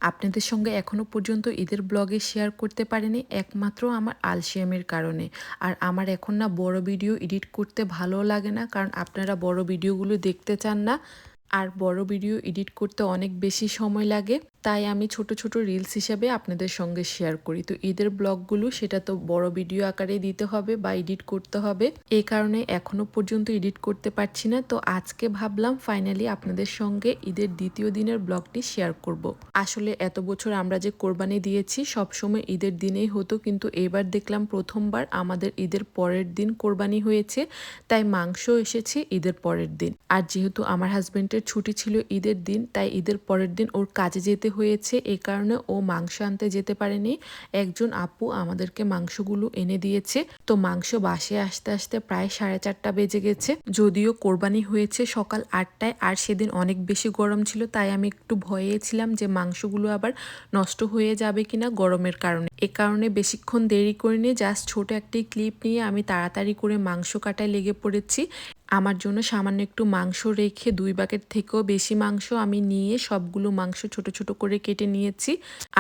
আপনাদের সঙ্গে এখনো পর্যন্ত ঈদের ব্লগে শেয়ার করতে পারিনি একমাত্র আমার আলসিয়ামের কারণে। আর আমার এখন না বড় ভিডিও এডিট করতে ভালোও লাগে না, কারণ আপনারা বড় ভিডিওগুলো দেখতে চান না। আর বড় ভিডিও এডিট করতে অনেক বেশি সময় লাগে, তাই আমি ছোট ছোট রিলস হিসাবে আপনাদের সঙ্গে শেয়ার করি। তো ঈদের ব্লগগুলো সেটা তো বড় ভিডিও আকারে দিতে হবে বা এডিট করতে হবে, এই কারণে এখনো পর্যন্ত এডিট করতে পারছি না। তো আজকে ভাবলাম ফাইনালি আপনাদের সঙ্গে ঈদের দ্বিতীয় দিনের ব্লগটি শেয়ার করব। আসলে এত বছর আমরা যে কোরবানি দিয়েছি সবসময় ঈদের দিনেই হতো, কিন্তু এবার দেখলাম প্রথমবার আমাদের ঈদের পরের দিন কোরবানি হয়েছে, তাই মাংস এসেছে ঈদের পরের দিন। আর যেহেতু আমার হাজবেন্ডের ছুটি ছিল ঈদের দিন, তাই ঈদের পরের দিন ওর কাজে যেতে হয়েছে, এই কারণে ও মাংস আনতে যেতে পারেনি। একজন আপু আমাদেরকে মাংসগুলো এনে দিয়েছে। তো মাংস বাসে আসতে আসতে প্রায় 4:30 বেজে গেছে। যদিও কোরবানি হয়েছে সকাল 8টায়, আর সেদিন অনেক বেশি গরম ছিল, তাই আমি একটু ভয়ে ছিলাম যে মাংসগুলো আবার নষ্ট হয়ে যাবে কিনা গরমের কারণে। এ কারণে বেশিক্ষণ দেরি করিনি, জাস্ট ছোট একটি ক্লিপ নিয়ে আমি তাড়াতাড়ি করে মাংস কাটায় লেগে পড়েছি। আমার জন্য সামান্য একটু মাংস রেখে 2 বাকেট থেকেও বেশি মাংস আমি নিয়ে সবগুলো মাংস ছোট ছোট করে কেটে নিয়েছি।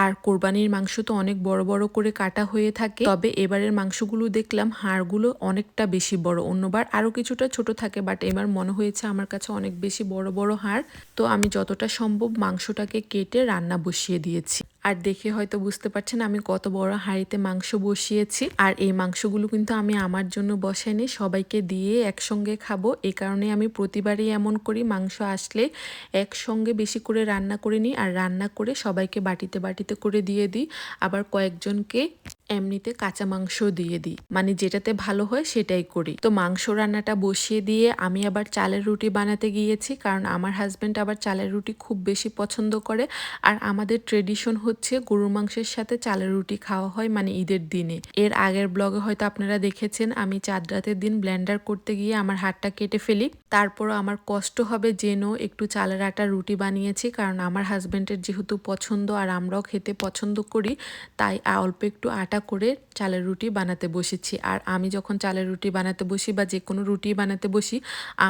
আর কোরবানির মাংস তো অনেক বড় বড় করে কাটা হয়ে থাকে, তবে এবারের মাংসগুলো দেখলাম হাড়গুলো অনেকটা বেশি বড়। অন্যবার আরো কিছুটা ছোট থাকে, বাট এবার মনে হয়েছে আমার কাছে অনেক বেশি বড় বড় হাড়। তো আমি যতটা সম্ভব মাংসটাকে কেটে রান্না বসিয়ে দিয়েছি। আর দেখে হয়তো বুঝতে পারছেন আমি কত বড় হাঁড়িতে মাংস বসিয়েছি। আর এই মাংসগুলো কিন্তু আমি আমার জন্য বসাইনি, সবাইকে দিয়ে একসঙ্গে খাবো। এই কারণে আমি প্রতিবারই এমন করি, মাংস আসলে একসঙ্গে বেশি করে রান্না করে নিই, আর রান্না করে সবাইকে বাটিতে বাটিতে করে দিয়ে দিই। আবার কয়েকজনকে এমনিতে কাঁচা মাংস দিয়ে দিই, মানে যেটাতে ভালো হয় সেটাই করি। তো মাংস রান্নাটা বসিয়ে দিয়ে আমি আবার চালের রুটি বানাতে গিয়েছি, কারণ আমার হাজবেন্ড আবার চালের রুটি খুব বেশি পছন্দ করে। আর আমাদের ট্রেডিশন হচ্ছে গরুর মাংসের সাথে চালের রুটি খাওয়া হয়, মানে ঈদের দিনে। এর আগের ব্লগে হয়তো আপনারা দেখেছেন আমি চাঁদ রাতের দিন ব্লেন্ডার করতে গিয়ে আমার হাতটা কেটে ফেলি। তারপরও আমার কষ্ট হবে যেন একটু চালের আটার রুটি বানিয়েছি, কারণ আমার হাজবেন্ডের যেহেতু পছন্দ আর আমরাও খেতে পছন্দ করি, তাই অল্প একটু আটা করে চালের রুটি বানাতে বসেছি। আর আমি যখন চালের রুটি বানাতে বসি বা যে কোনো রুটি বানাতে বসি,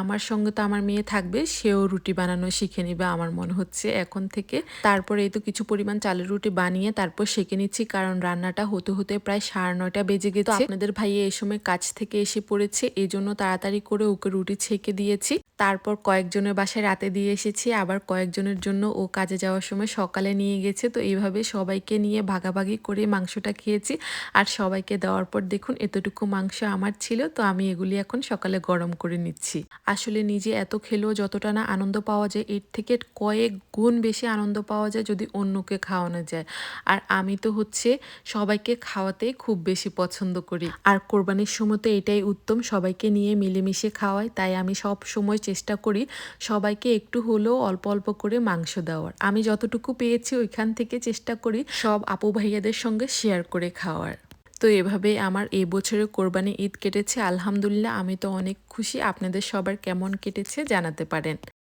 আমার সঙ্গে তো আমার মেয়ে থাকবে, সেও রুটি বানানো শিখে নিবে আমার মনে হচ্ছে এখন থেকে। তারপরে এই তো কিছু পরিমাণ চালের রুটি বানিয়ে তারপর সেঁকে নিচ্ছি, কারণ রান্নাটা হতে হতে প্রায় 9:30 বেজে গেছে। আপনাদের ভাইয়া এই সময় কাজ থেকে এসে পড়েছে, এই জন্য তাড়াতাড়ি করে ওকে রুটি ছেঁকে দিয়েছি। তারপর কয়েকজনের বাসায় রাতে দিয়ে এসেছি, আবার কয়েকজনের জন্য ও কাজে যাওয়ার সময় সকালে নিয়ে গেছে। তো এইভাবে সবাইকে নিয়ে ভাগাভাগি করে মাংসটা খেয়েছি। আর সবাইকে দেওয়ার পর দেখুন এতটুকু মাংস আমার ছিল, তো আমি এগুলি এখন সকালে গরম করে নিচ্ছি। আসলে নিজে এত খেলেও যতটা না আনন্দ পাওয়া যায়, এর থেকে কয়েক গুণ বেশি আনন্দ পাওয়া যায় যদি অন্যকে খাওয়ানো যায়। আর আমি তো হচ্ছে সবাইকে খাওয়াতেই খুব বেশি পছন্দ করি। আর কোরবানির সময় তো এটাই উত্তম, সবাইকে নিয়ে মিলেমিশে খাওয়াই। তাই আমি সব সময় চেষ্টা করি সবাইকে একটু হলেও অল্প অল্প করে মাংস দেওয়ার। আমি যতটুকু পেয়েছি ওইখান থেকে চেষ্টা করি সব আপু ভাইয়াদের সঙ্গে শেয়ার করে খাওয়ার। তো এভাবে আমার এই বছরের কোরবানি ঈদ কেটেছে আলহামদুলিল্লাহ। আমি তো অনেক খুশি। আপনাদের সবার কেমন কেটেছে জানাতে পারেন।